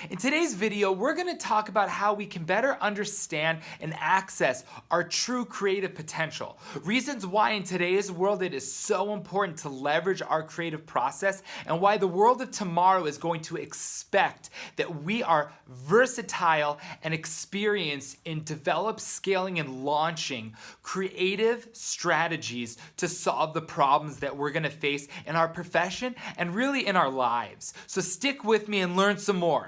In today's video, we're going to talk about how we can better understand and access our true creative potential. Reasons why in today's world it is so important to leverage our creative process, and why the world of tomorrow is going to expect that we are versatile and experienced in develop, scaling, and launching creative strategies to solve the problems that we're going to face in our profession and really in our lives. So stick with me and learn some more.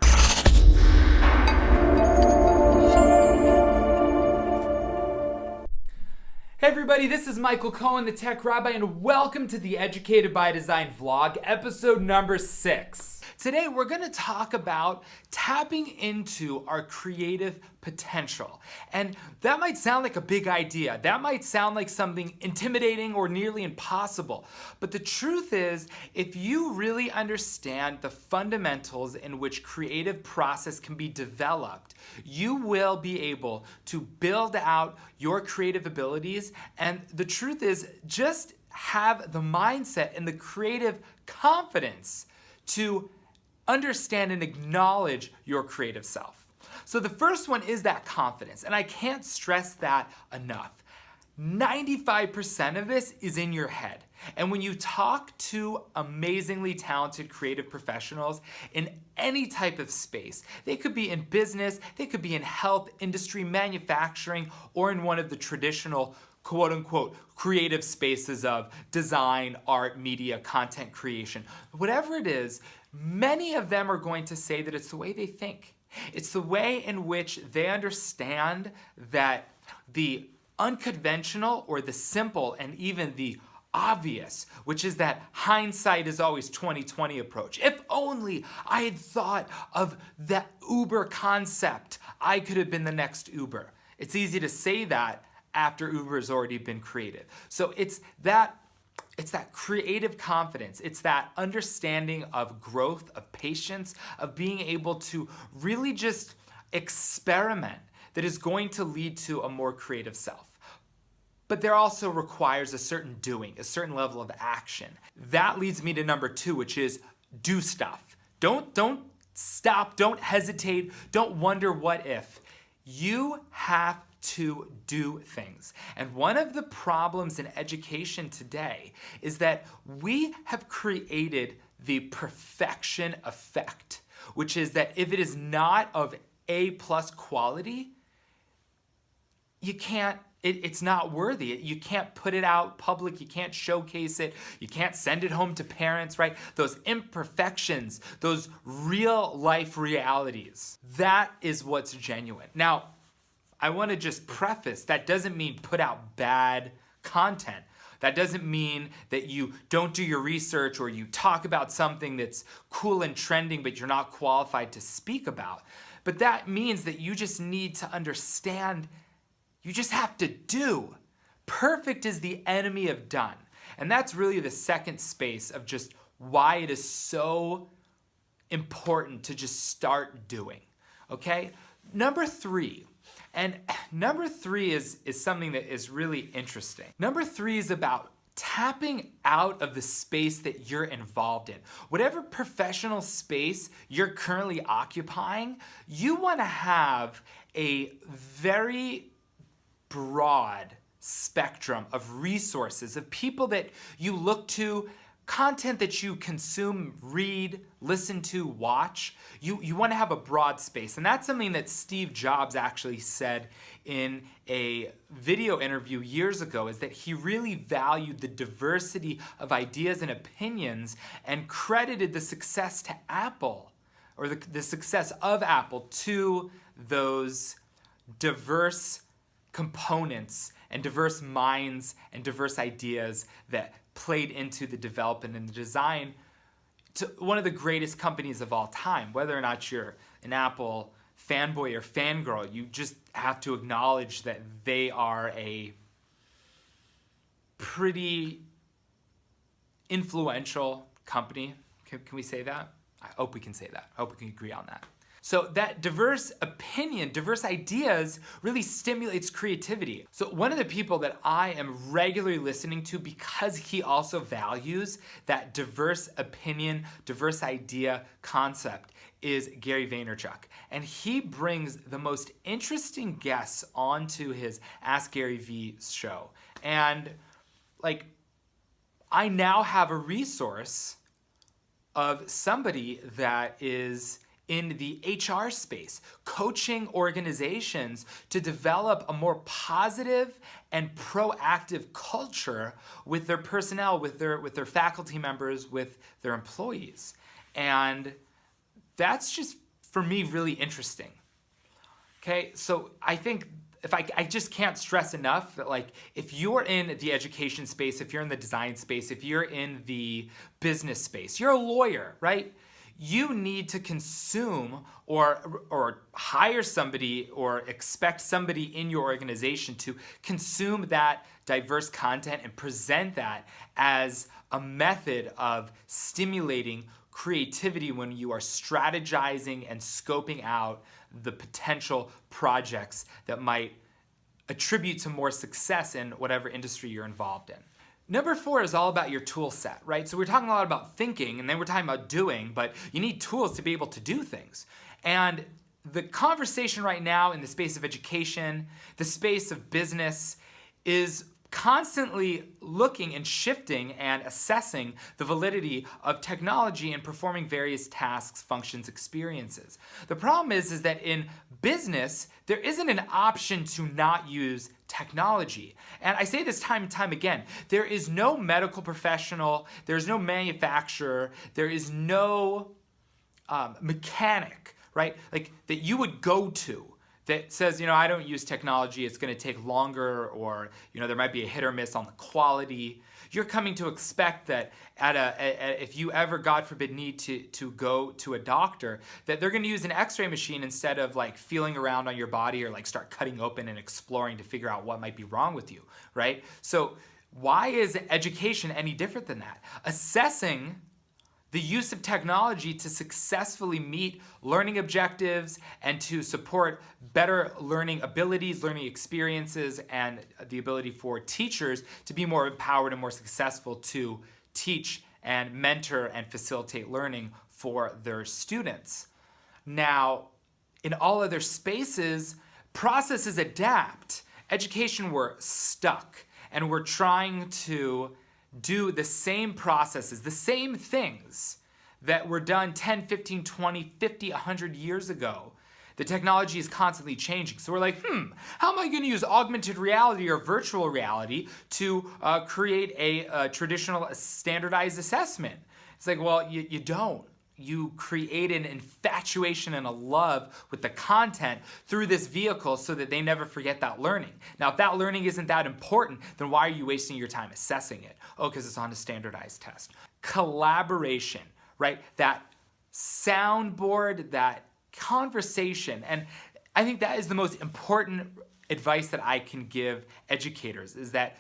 Hey everybody, this is Michael Cohen, the Tech Rabbi, and welcome to the Educated by Design vlog, episode number 6. Today we're going to talk about tapping into our creative potential. And that might sound like a big idea. That might sound like something intimidating or nearly impossible. But the truth is, if you really understand the fundamentals in which creative process can be developed, you will be able to build out your creative abilities. And the truth is, just have the mindset and the creative confidence to understand and acknowledge your creative self. So the first one is that confidence, and I can't stress that enough. 95% of this is in your head. And when you talk to amazingly talented creative professionals in any type of space, they could be in business, they could be in health, industry, manufacturing, or in one of the traditional quote-unquote creative spaces of design, art, media, content creation. Whatever it is, many of them are going to say that it's the way they think. It's the way in which they understand that the unconventional or the simple and even the obvious, which is that hindsight is always 20/20 approach. If only I had thought of that Uber concept, I could have been the next Uber. It's easy to say that after Uber has already been created. So it's that creative confidence. It's that understanding of growth, of patience, of being able to really just experiment that is going to lead to a more creative self. But there also requires a certain doing, a certain level of action. That leads me to number 2, which is do stuff. Don't stop, don't hesitate, don't wonder what if. You have to do things. And one of the problems in education today is that we have created the perfection effect, which is that if it is not of A+ quality, it's not worthy. You can't put it out public, you can't showcase it, you can't send it home to parents, right? Those imperfections, those real life realities, that is what's genuine. Now, I want to just preface, that doesn't mean put out bad content. That doesn't mean that you don't do your research or you talk about something that's cool and trending but you're not qualified to speak about. But that means that you just need to understand, you just have to do. Perfect is the enemy of done. And that's really the second space of just why it is so important to just start doing, okay? Number 3 is something that is really interesting. Number 3 is about tapping out of the space that you're involved in. Whatever professional space you're currently occupying, you want to have a very broad spectrum of resources, of people that you look to, content that you consume, read, listen to, watch. You want to have a broad space. And that's something that Steve Jobs actually said in a video interview years ago, is that he really valued the diversity of ideas and opinions and credited the success to Apple, or the success of Apple, to those diverse components and diverse minds and diverse ideas that played into the development and the design to one of the greatest companies of all time. Whether or not you're an Apple fanboy or fangirl, you just have to acknowledge that they are a pretty influential company. Can we say that? I hope we can say that. I hope we can agree on that. So that diverse opinion, diverse ideas really stimulates creativity. So one of the people that I am regularly listening to, because he also values that diverse opinion, diverse idea concept, is Gary Vaynerchuk. And he brings the most interesting guests onto his Ask Gary V show. And like, I now have a resource of somebody that is in the HR space, coaching organizations to develop a more positive and proactive culture with their personnel, with their faculty members, with their employees. And that's just, for me, really interesting. Okay, so I think I just can't stress enough that, like, if you're in the education space, if you're in the design space, if you're in the business space, you're a lawyer, right? You need to consume or hire somebody or expect somebody in your organization to consume that diverse content and present that as a method of stimulating creativity when you are strategizing and scoping out the potential projects that might attribute to more success in whatever industry you're involved in. Number 4 is all about your tool set, right? So we're talking a lot about thinking, and then we're talking about doing, but you need tools to be able to do things. And the conversation right now in the space of education, the space of business, is constantly looking and shifting and assessing the validity of technology in performing various tasks, functions, experiences. The problem is that in business, there isn't an option to not use technology. And I say this time and time again, there is no medical professional, there's no manufacturer, there is no mechanic, right? Like, that you would go to that says, I don't use technology, it's going to take longer, or, there might be a hit or miss on the quality. You're coming to expect that if you ever, God forbid, need to go to a doctor, that they're going to use an x-ray machine instead of like feeling around on your body or like start cutting open and exploring to figure out what might be wrong with you, right? So why is education any different than that? Assessing the use of technology to successfully meet learning objectives and to support better learning abilities, learning experiences, and the ability for teachers to be more empowered and more successful to teach and mentor and facilitate learning for their students. Now, in all other spaces, processes adapt. Education, we're stuck, and we're trying to do the same processes, the same things that were done 10, 15, 20, 50, 100 years ago. The technology is constantly changing. So we're like, how am I going to use augmented reality or virtual reality to create a traditional standardized assessment? It's like, well, you don't. You create an infatuation and a love with the content through this vehicle so that they never forget that learning. Now, if that learning isn't that important, then why are you wasting your time assessing it? Oh, because it's on a standardized test. Collaboration, right? That soundboard, that conversation. And I think that is the most important advice that I can give educators, is that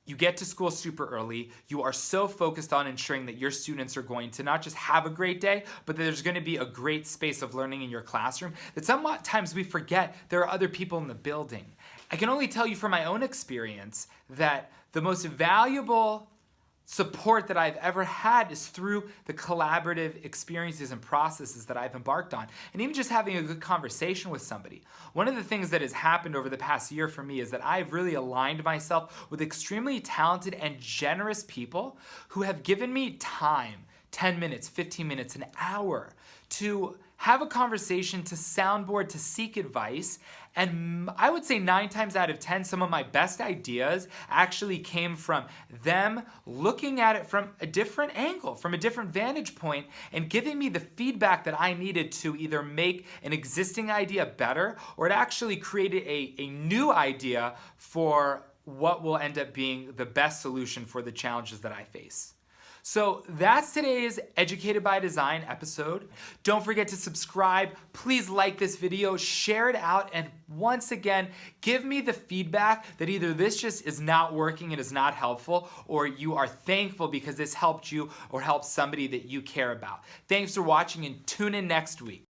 you get to school super early. You are so focused on ensuring that your students are going to not just have a great day, but that there's going to be a great space of learning in your classroom, that sometimes we forget there are other people in the building. I can only tell you from my own experience that the most valuable support that I've ever had is through the collaborative experiences and processes that I've embarked on. And even just having a good conversation with somebody. One of the things that has happened over the past year for me is that I've really aligned myself with extremely talented and generous people who have given me time, 10 minutes, 15 minutes, an hour, to have a conversation, to soundboard, to seek advice. And I would say 9 times out of 10, some of my best ideas actually came from them looking at it from a different angle, from a different vantage point, and giving me the feedback that I needed to either make an existing idea better, or it actually created a new idea for what will end up being the best solution for the challenges that I face. So that's today's Educated by Design episode. Don't forget to subscribe. Please like this video, share it out, and once again, give me the feedback that either this just is not working and is not helpful, or you are thankful because this helped you or helped somebody that you care about. Thanks for watching, and tune in next week.